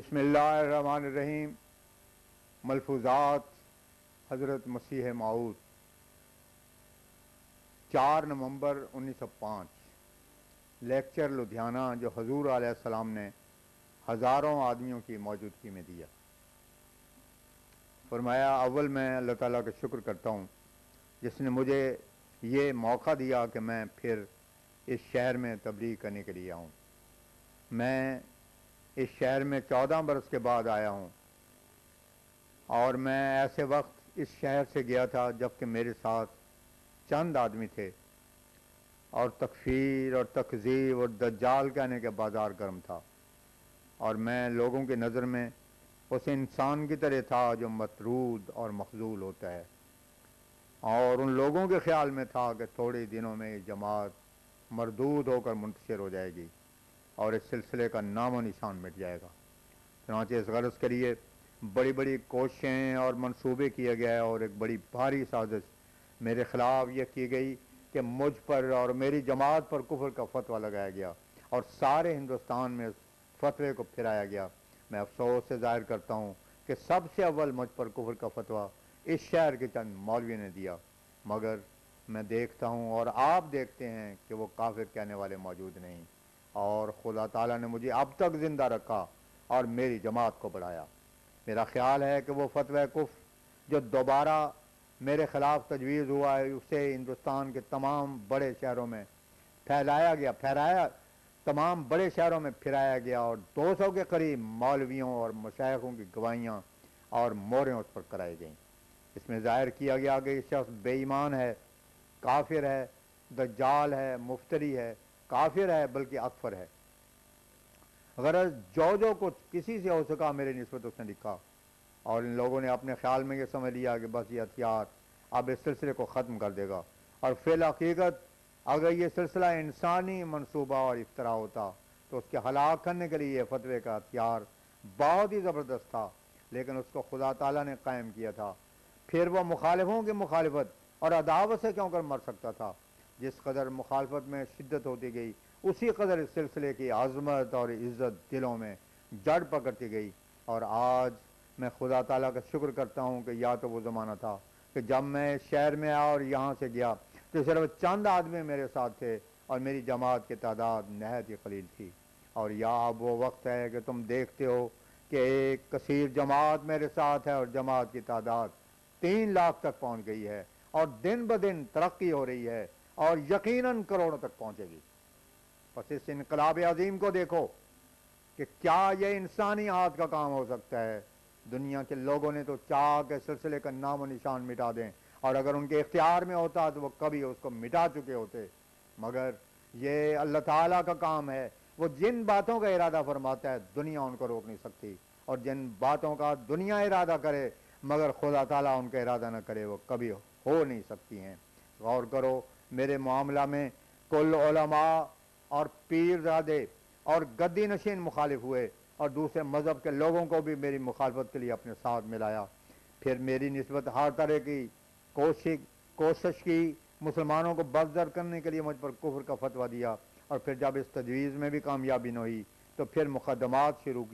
بسم اللہ الرحمن الرحیم۔ ملفوظات حضرت مسیح موعود 4 نومبر 1905، لیکچر لدھیانہ جو حضور علیہ السلام نے ہزاروں آدمیوں کی موجودگی میں دیا۔ فرمایا، اول میں اللہ تعالیٰ کا شکر کرتا ہوں جس نے مجھے یہ موقع دیا کہ میں پھر اس شہر میں تبلیغ کرنے کے لیے آؤں۔ میں اس شہر میں 14 برس کے بعد آیا ہوں، اور میں ایسے وقت اس شہر سے گیا تھا جب کہ میرے ساتھ چند آدمی تھے، اور تکفیر اور تکذیب اور دجال کہنے کے بازار گرم تھا، اور میں لوگوں کی نظر میں اس انسان کی طرح تھا جو مطرود اور مخذول ہوتا ہے، اور ان لوگوں کے خیال میں تھا کہ تھوڑے دنوں میں یہ جماعت مردود ہو کر منتشر ہو جائے گی اور اس سلسلے کا نام و نشان مٹ جائے گا۔ چنانچہ اس غرض کے لیے بڑی بڑی کوششیں اور منصوبے کیے گئے، اور ایک بڑی بھاری سازش میرے خلاف یہ کی گئی کہ مجھ پر اور میری جماعت پر کفر کا فتویٰ لگایا گیا، اور سارے ہندوستان میں اس فتوے کو پھیرایا گیا۔ میں افسوس سے ظاہر کرتا ہوں کہ سب سے اول مجھ پر کفر کا فتویٰ اس شہر کے چند مولوی نے دیا، مگر میں دیکھتا ہوں اور آپ دیکھتے ہیں کہ وہ کافر کہنے والے موجود نہیں، اور خدا تعالیٰ نے مجھے اب تک زندہ رکھا اور میری جماعت کو بڑھایا۔ میرا خیال ہے کہ وہ فتویٰ کفر جو دوبارہ میرے خلاف تجویز ہوا ہے، اسے ہندوستان کے تمام بڑے شہروں میں تمام بڑے شہروں میں پھیرایا گیا، اور 200 کے قریب مولویوں اور مشائخوں کی گواہیاں اور مہریں اس پر کرائی گئیں۔ اس میں ظاہر کیا گیا کہ یہ شخص بے ایمان ہے، کافر ہے، دجال ہے، مفتری ہے، کافر ہے، بلکہ اکفر ہے۔ غرض جو کچھ کسی سے ہو سکا میرے نسبت اس نے لکھا، اور ان لوگوں نے اپنے خیال میں یہ سمجھ لیا کہ بس یہ ہتھیار اب اس سلسلے کو ختم کر دے گا، اور فی الحقیقت اگر یہ سلسلہ انسانی منصوبہ اور افطرا ہوتا تو اس کے ہلاک کرنے کے لیے یہ فتوے کا ہتھیار بہت ہی زبردست تھا، لیکن اس کو خدا تعالیٰ نے قائم کیا تھا۔ پھر وہ مخالفوں کی مخالفت اور عداوت سے کیوں کر مر سکتا تھا؟ جس قدر مخالفت میں شدت ہوتی گئی اسی قدر اس سلسلے کی عظمت اور عزت دلوں میں جڑ پکڑتی گئی، اور آج میں خدا تعالیٰ کا شکر کرتا ہوں کہ یا تو وہ زمانہ تھا کہ جب میں شہر میں آیا اور یہاں سے گیا تو صرف چند آدمی میرے ساتھ تھے اور میری جماعت کی تعداد نہایت ہی قلیل تھی، اور یا اب وہ وقت ہے کہ تم دیکھتے ہو کہ ایک کثیر جماعت میرے ساتھ ہے، اور جماعت کی تعداد 3 لاکھ تک پہنچ گئی ہے، اور دن بدن ترقی ہو رہی ہے، اور یقیناً کروڑوں تک پہنچے گی۔ پس اس انقلاب عظیم کو دیکھو کہ کیا یہ انسانی ہاتھ کا کام ہو سکتا ہے؟ دنیا کے لوگوں نے تو چاہ کے سلسلے کا نام و نشان مٹا دیں، اور اگر ان کے اختیار میں ہوتا تو وہ کبھی اس کو مٹا چکے ہوتے، مگر یہ اللہ تعالیٰ کا کام ہے۔ وہ جن باتوں کا ارادہ فرماتا ہے دنیا ان کو روک نہیں سکتی، اور جن باتوں کا دنیا ارادہ کرے مگر خدا تعالیٰ ان کا ارادہ نہ کرے وہ کبھی ہو نہیں سکتی ہیں۔ غور کرو، میرے معاملہ میں کل علماء اور پیر زادے اور گدی نشین مخالف ہوئے، اور دوسرے مذہب کے لوگوں کو بھی میری مخالفت کے لیے اپنے ساتھ ملایا۔ پھر میری نسبت ہر طرح کی کوشش کی، مسلمانوں کو بدزر کرنے کے لیے مجھ پر کفر کا فتویٰ دیا، اور پھر جب اس تجویز میں بھی کامیابی نہ ہوئی تو پھر مقدمات شروع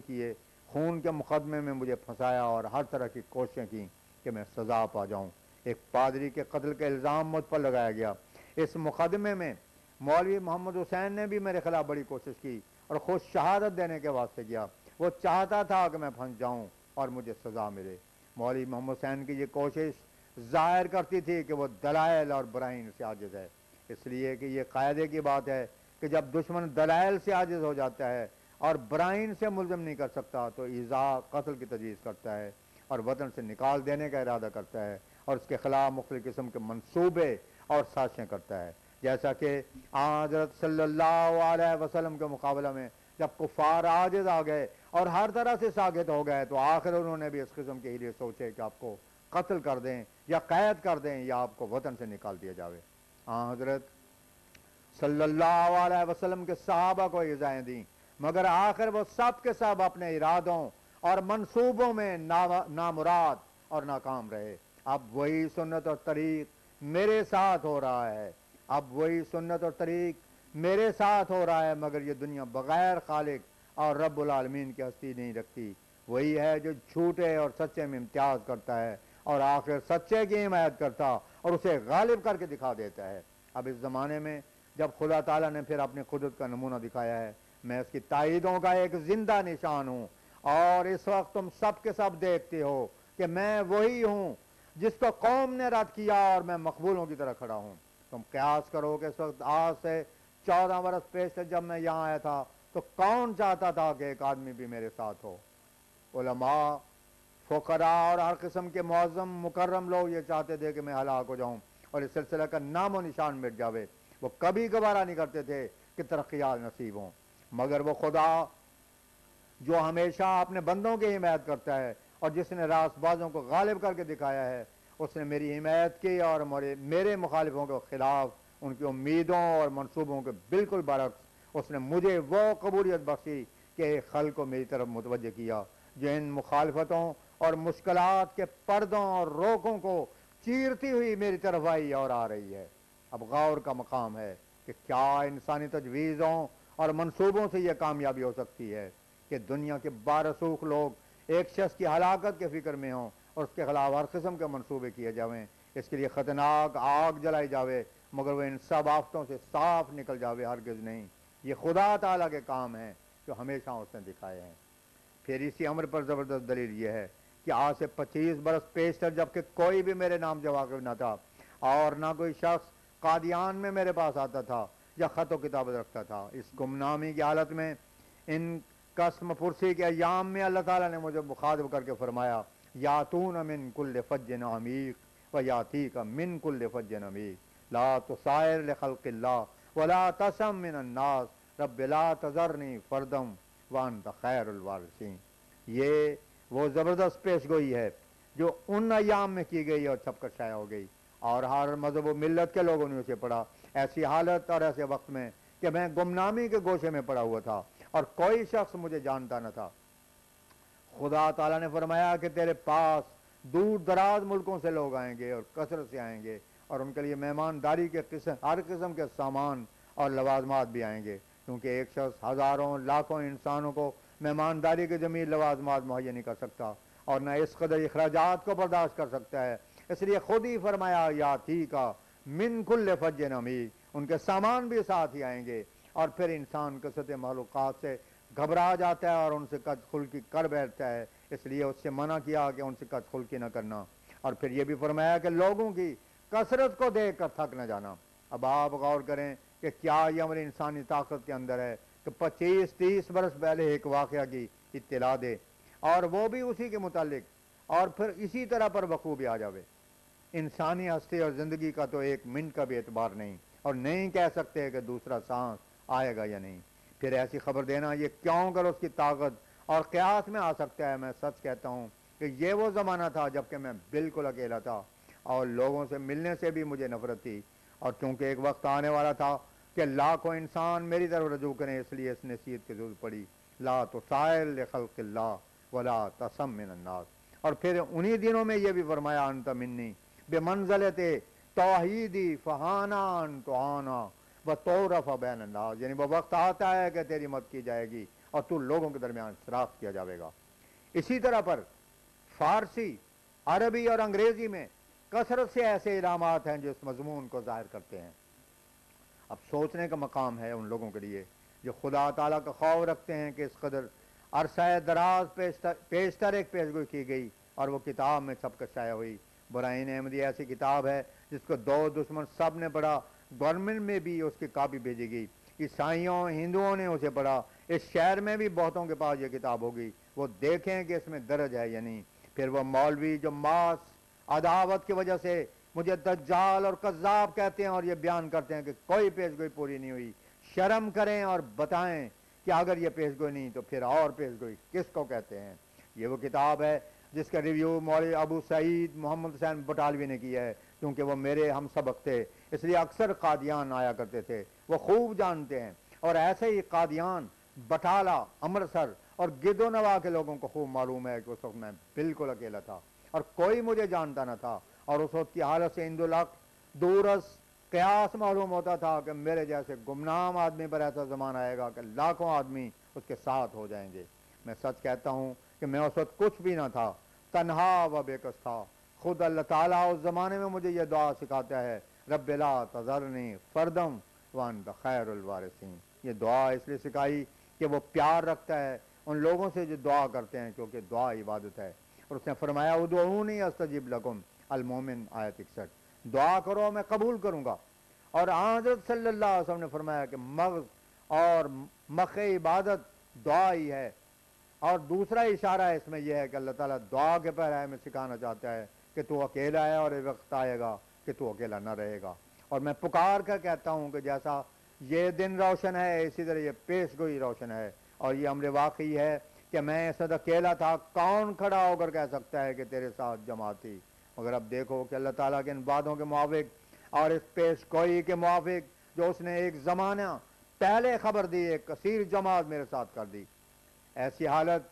کیے، خون کے مقدمے میں مجھے پھنسایا، اور ہر طرح کی کوششیں کی کہ میں سزا پا جاؤں۔ ایک پادری کے قتل کا الزام مجھ پر لگایا گیا۔ اس مقدمے میں مولوی محمد حسین نے بھی میرے خلاف بڑی کوشش کی اور خود شہادت دینے کے واسطے کیا۔ وہ چاہتا تھا کہ میں پھنس جاؤں اور مجھے سزا ملے۔ مولوی محمد حسین کی یہ کوشش ظاہر کرتی تھی کہ وہ دلائل اور براہین سے عاجز ہے، اس لیے کہ یہ قاعدے کی بات ہے کہ جب دشمن دلائل سے عاجز ہو جاتا ہے اور براہین سے ملزم نہیں کر سکتا تو ایذاء قتل کی تجویز کرتا ہے، اور وطن سے نکال دینے کا ارادہ کرتا ہے، اور اس کے خلاف مختلف قسم کے منصوبے اور سازشیں کرتا ہے، جیسا کہ حضرت صلی اللہ علیہ وسلم کے مقابلہ میں جب کفار عاجز آ گئے اور ہر طرح سے ساکت ہو گئے تو آخر انہوں نے بھی اس قسم کے ہیلے سوچے کہ آپ کو قتل کر دیں یا قید کر دیں یا آپ کو وطن سے نکال دیا جاوے۔ حضرت صلی اللہ علیہ وسلم کے صحابہ کو ایذائیں دیں، مگر آخر وہ سب کے سب اپنے ارادوں اور منصوبوں میں نامراد اور ناکام رہے۔ اب وہی سنت اور طریق میرے ساتھ ہو رہا ہے، مگر یہ دنیا بغیر خالق اور رب العالمین کی ہستی نہیں رکھتی۔ وہی ہے جو جھوٹے اور سچے میں امتیاز کرتا ہے اور آخر سچے کی حمایت کرتا اور اسے غالب کر کے دکھا دیتا ہے۔ اب اس زمانے میں جب خدا تعالیٰ نے پھر اپنی قدرت کا نمونہ دکھایا ہے، میں اس کی تائیدوں کا ایک زندہ نشان ہوں، اور اس وقت تم سب کے سب دیکھتے ہو کہ میں وہی ہوں جس کو قوم نے رد کیا، اور میں مقبولوں کی طرح کھڑا ہوں۔ تم قیاس کرو کہ اس وقت آج سے 14 برس پیچھے جب میں یہاں آیا تھا تو کون چاہتا تھا کہ ایک آدمی بھی میرے ساتھ ہو؟ علماء، فقراء اور ہر قسم کے معظم مکرم لوگ یہ چاہتے تھے کہ میں ہلاک ہو جاؤں اور اس سلسلہ کا نام و نشان مٹ جاوے۔ وہ کبھی گوارہ نہیں کرتے تھے کہ ترقیات نصیب ہوں، مگر وہ خدا جو ہمیشہ اپنے بندوں کی حمایت کرتا ہے اور جس نے راست بازوں کو غالب کر کے دکھایا ہے، اس نے میری حمایت کی اور میرے مخالفوں کے خلاف ان کی امیدوں اور منصوبوں کے بالکل برعکس اس نے مجھے وہ قبولیت بخشی کہ خلق کو میری طرف متوجہ کیا جو ان مخالفتوں اور مشکلات کے پردوں اور روکوں کو چیرتی ہوئی میری طرف آئی اور آ رہی ہے۔ اب غور کا مقام ہے کہ کیا انسانی تجویزوں اور منصوبوں سے یہ کامیابی ہو سکتی ہے کہ دنیا کے بارسوخ لوگ ایک شخص کی ہلاکت کے فکر میں ہوں اور اس کے خلاف ہر قسم کے منصوبے کیے جاویں، اس کے لیے خطرناک آگ جلائی جاوے، مگر وہ ان سب آفتوں سے صاف نکل جاوے؟ ہرگز نہیں۔ یہ خدا تعالیٰ کے کام ہیں جو ہمیشہ اس نے دکھائے ہیں۔ پھر اسی امر پر زبردست دلیل یہ ہے کہ آج سے 25 برس پیشتر جبکہ کوئی بھی میرے نام سے واقف نہ تھا اور نہ کوئی شخص قادیان میں میرے پاس آتا تھا یا خط و کتابت رکھتا تھا، اس گمنامی کی حالت میں ان قسم پرسی کے ایام میں اللہ تعالیٰ نے مجھے مخاطب کر کے فرمایا، یاتون من کل فج عمیق و یاتی کا من کل فج عمیق لا تسائر لخلق اللہ ولا تسم من الناس رب لا تذرنی فردم وانت خیر الوارثین۔ یہ وہ زبردست پیش گوئی ہے جو ان ایام میں کی گئی اور چھپ کر شائع ہو گئی، اور ہر مذہب و ملت کے لوگوں نے اسے پڑھا، ایسی حالت اور ایسے وقت میں کہ میں گمنامی کے گوشے میں پڑا ہوا تھا اور کوئی شخص مجھے جانتا نہ تھا۔ خدا تعالیٰ نے فرمایا کہ تیرے پاس دور دراز ملکوں سے لوگ آئیں گے اور کثرت سے آئیں گے، اور ان کے لیے مہمانداری کے ہر قسم کے سامان اور لوازمات بھی آئیں گے، کیونکہ ایک شخص ہزاروں لاکھوں انسانوں کو مہمانداری کے جمیل لوازمات مہیا نہیں کر سکتا اور نہ اس قدر اخراجات کو برداشت کر سکتا ہے۔ اس لیے خود ہی فرمایا یاتی کا من کل فج عمیق، ان کے سامان بھی ساتھ ہی آئیں گے، اور پھر انسان کثرت معلومات سے گھبرا جاتا ہے اور ان سے قد خلقی کر بیٹھتا ہے، اس لیے اس سے منع کیا کہ ان سے قد خلقی نہ کرنا، اور پھر یہ بھی فرمایا کہ لوگوں کی کثرت کو دیکھ کر تھک نہ جانا۔ اب آپ غور کریں کہ کیا یہ عمل انسانی طاقت کے اندر ہے کہ 25-30 برس پہلے ایک واقعہ کی اطلاع دے اور وہ بھی اسی کے متعلق اور پھر اسی طرح پر وقوع بھی آ جاوے۔ انسانی ہستی اور زندگی کا تو ایک منٹ کا بھی اعتبار نہیں، اور نہیں کہہ سکتے کہ دوسرا سانس آئے گا یا نہیں۔ پھر ایسی خبر دینا یہ کیوں کر اس کی طاقت اور قیاس میں آ سکتا ہے؟ میں سچ کہتا ہوں کہ یہ وہ زمانہ تھا جب کہ میں بالکل اکیلا تھا اور لوگوں سے ملنے سے بھی مجھے نفرت تھی، اور چونکہ ایک وقت آنے والا تھا کہ لاکھوں انسان میری طرف رجوع کریں، اس لیے اس نصیحت کی ضرورت پڑی، لا تسائر لخلق اللہ ولا تسم من الناس۔ اور پھر انہی دنوں میں یہ بھی فرمایا انت منی بمنزلت توحیدی فہانان توہانا و تعرف بین الناس، یعنی وہ وقت آتا ہے کہ تیری مدد کی جائے گی اور تو لوگوں کے درمیان شناخت کیا جائے گا۔ اسی طرح پر فارسی، عربی اور انگریزی میں کثرت سے ایسے علامات ہیں جو اس مضمون کو ظاہر کرتے ہیں۔ اب سوچنے کا مقام ہے ان لوگوں کے لیے جو خدا تعالیٰ کا خوف رکھتے ہیں کہ اس قدر عرصہ دراز پیشتر ایک پیشگوئی کی گئی اور وہ کتاب میں چھپ کر شائع ہوئی۔ برائین احمدی ایسی کتاب ہے جس کو دو دشمن سب نے پڑھا، گورنمنٹ میں بھی اس کی کاپی بھیجی گئی، عیسائیوں ہندوؤں نے اسے پڑھا، اس شہر میں بھی بہتوں کے پاس یہ کتاب ہوگی، وہ دیکھیں کہ اس میں درج ہے یا نہیں۔ پھر وہ مولوی جو ماس عداوت کی وجہ سے مجھے دجال اور کذاب کہتے ہیں اور یہ بیان کرتے ہیں کہ کوئی پیشگوئی پوری نہیں ہوئی، شرم کریں اور بتائیں کہ اگر یہ پیشگوئی نہیں تو پھر اور پیشگوئی کس کو کہتے ہیں۔ یہ وہ کتاب ہے جس کا ریویو مولوی ابو سعید محمد حسین بٹالوی نے کیا ہے، کیونکہ وہ میرے ہم سبق تھے، اس لیے اکثر قادیان آیا کرتے تھے، وہ خوب جانتے ہیں، اور ایسے ہی قادیان، بٹالہ، امرتسر اور گدو نواح کے لوگوں کو خوب معلوم ہے کہ اس وقت میں بالکل اکیلا تھا اور کوئی مجھے جانتا نہ تھا، اور اس وقت کی حالت سے اندولاک دورس قیاس معلوم ہوتا تھا کہ میرے جیسے گمنام آدمی پر ایسا زمانہ آئے گا کہ لاکھوں آدمی اس کے ساتھ ہو جائیں گے۔ میں سچ کہتا ہوں کہ میں اس وقت کچھ بھی نہ تھا، تنہا و بے کس تھا۔ خود اللہ تعالیٰ اس زمانے میں مجھے یہ دعا سکھاتا ہے، رب لا تذرنی فردم وانت خیر الوارثین۔ یہ دعا اس لیے سکھائی کہ وہ پیار رکھتا ہے ان لوگوں سے جو دعا کرتے ہیں، کیونکہ دعا عبادت ہے۔ اور اس نے فرمایا ادعونی استجب لکم، المومن آیت 61، دعا کرو میں قبول کروں گا۔ اور حضرت صلی اللہ علیہ وسلم نے فرمایا کہ مغز اور مخ عبادت دعا ہی ہے۔ اور دوسرا اشارہ اس میں یہ ہے کہ اللہ تعالیٰ دعا کے پہرائے میں سکھانا چاہتا ہے کہ تو اکیلا ہے، اور ایک وقت آئے گا کہ تو اکیلا نہ رہے گا۔ اور میں پکار کر کہتا ہوں کہ جیسا یہ دن روشن ہے، اسی طرح یہ پیش گوئی روشن ہے، اور یہ امر واقعی ہے کہ میں اس وقت اکیلا تھا، کون کھڑا ہو کر کہہ سکتا ہے کہ تیرے ساتھ جماعت تھی؟ مگر اب دیکھو کہ اللہ تعالیٰ کے ان وعدوں کے موافق اور اس پیش گوئی کے موافق جو اس نے ایک زمانہ پہلے خبر دی، ایک کثیر جماعت میرے ساتھ کر دی۔ ایسی حالت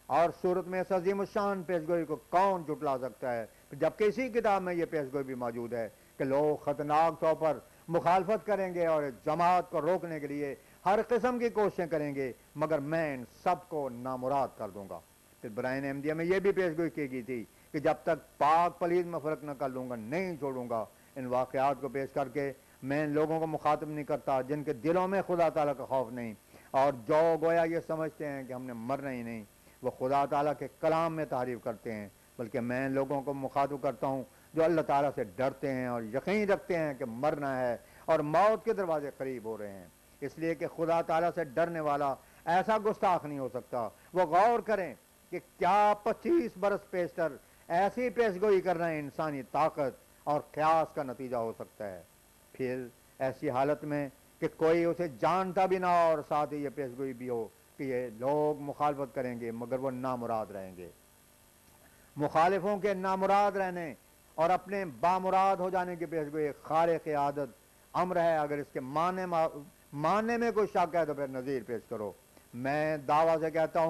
اور صورت میں اس عظیم الشان پیش گوئی کو کون جھٹلا سکتا ہے؟ جبکہ اسی کتاب میں یہ پیش گوئی بھی موجود ہے کہ لوگ خطرناک طور پر مخالفت کریں گے اور جماعت کو روکنے کے لیے ہر قسم کی کوششیں کریں گے، مگر میں ان سب کو نامراد کر دوں گا۔ پھر برائن احمدیہ میں یہ بھی پیش گوئی کی گئی تھی کہ جب تک پاک پلید میں فرق نہ کر لوں گا نہیں چھوڑوں گا۔ ان واقعات کو پیش کر کے میں ان لوگوں کو مخاطب نہیں کرتا جن کے دلوں میں خدا تعالیٰ کا خوف نہیں، اور جو گویا یہ سمجھتے ہیں کہ ہم نے مرنا ہی نہیں، وہ خدا تعالیٰ کے کلام میں تعریف کرتے ہیں، بلکہ میں ان لوگوں کو مخاطب کرتا ہوں جو اللہ تعالیٰ سے ڈرتے ہیں اور یقین رکھتے ہیں کہ مرنا ہے اور موت کے دروازے قریب ہو رہے ہیں۔ اس لیے کہ خدا تعالیٰ سے ڈرنے والا ایسا گستاخ نہیں ہو سکتا۔ وہ غور کریں کہ کیا 25 برس پیشتر ایسی پیش گوئی کرنا انسانی طاقت اور قیاس کا نتیجہ ہو سکتا ہے؟ پھر ایسی حالت میں کہ کوئی اسے جانتا بھی نہ ہو اور ساتھ ہی یہ پیش گوئی بھی ہو کہ یہ لوگ مخالفت کریں گے مگر وہ نامراد رہیں گے۔ مخالفوں کے نامراد رہنے اور اپنے بامراد ہو جانے کی پیش گوئی ایک خارق عادت امر ہے۔ اگر اس کے ماننے میں کوئی شک ہے تو پھر نظیر پیش کرو۔ میں دعویٰ سے کہتا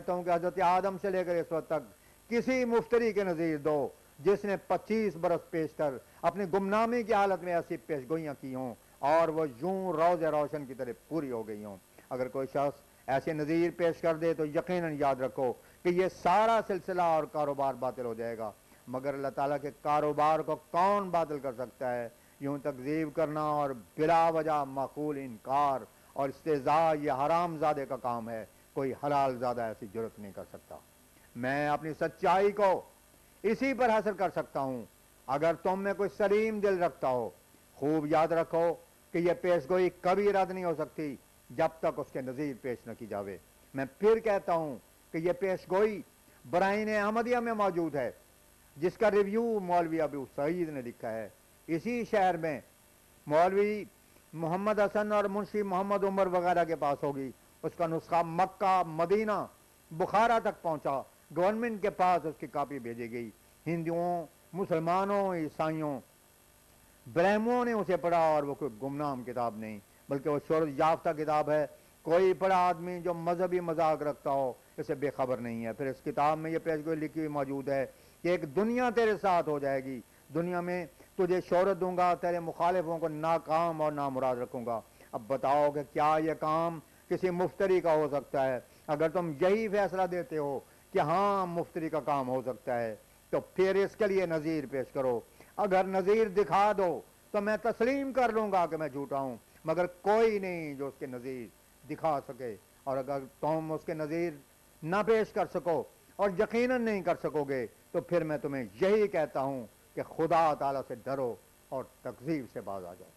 ہوں کہ حضرت آدم سے لے کر اس وقت تک کسی مفتری کے نظیر دو جس نے 25 برس پیشتر اپنی گمنامی کی حالت میں ایسی پیش گوئیاں کی ہوں اور وہ یوں روز روشن کی طرح پوری ہو گئی ہوں۔ اگر کوئی شخص ایسے نظیر پیش کر دے تو یقیناً یاد رکھو کہ یہ سارا سلسلہ اور کاروبار باطل ہو جائے گا، مگر اللہ تعالیٰ کے کاروبار کو کون باطل کر سکتا ہے؟ یوں تکذیب کرنا اور بلا وجہ معقول انکار اور استہزاء یہ حرام زادے کا کام ہے، کوئی حلال زادہ ایسی جرت نہیں کر سکتا۔ میں اپنی سچائی کو اسی پر حاصل کر سکتا ہوں اگر تم میں کوئی سلیم دل رکھتا ہو۔ خوب یاد رکھو کہ یہ پیش گوئی کبھی رد نہیں ہو سکتی جب تک اس کے نظیر پیش نہ کی جاوے۔ میں پھر کہتا ہوں کہ یہ پیش گوئی برائن احمدیہ میں موجود ہے، جس کا ریویو مولوی ابو سعید نے لکھا ہے۔ اسی شہر میں مولوی محمد حسن اور منشی محمد عمر وغیرہ کے پاس ہوگی۔ اس کا نسخہ مکہ، مدینہ، بخارا تک پہنچا۔ گورنمنٹ کے پاس اس کی کاپی بھیجی گئی۔ ہندوؤں، مسلمانوں، عیسائیوں، برہموں نے اسے پڑھا، اور وہ کوئی گمنام کتاب نہیں بلکہ وہ شہرت یافتہ کتاب ہے۔ کوئی بڑا آدمی جو مذہبی مذاق رکھتا ہو اسے بے خبر نہیں ہے۔ پھر اس کتاب میں یہ پیش گوئی لکھی ہوئی موجود ہے کہ ایک دنیا تیرے ساتھ ہو جائے گی، دنیا میں تجھے شہرت دوں گا، تیرے مخالفوں کو ناکام اور نامراد رکھوں گا۔ اب بتاؤ کہ کیا یہ کام کسی مفتری کا ہو سکتا ہے؟ اگر تم یہی فیصلہ دیتے ہو کہ ہاں مفتری کا کام ہو سکتا ہے تو پھر اس کے لیے نظیر پیش کرو۔ اگر نظیر دکھا دو تو میں تسلیم کر لوں گا کہ میں جھوٹا ہوں، مگر کوئی نہیں جو اس کے نظیر دکھا سکے۔ اور اگر تم اس کے نظیر نہ پیش کر سکو اور یقیناً نہیں کر سکو گے تو پھر میں تمہیں یہی کہتا ہوں کہ خدا تعالیٰ سے ڈرو اور تکذیب سے باز آ جاؤ۔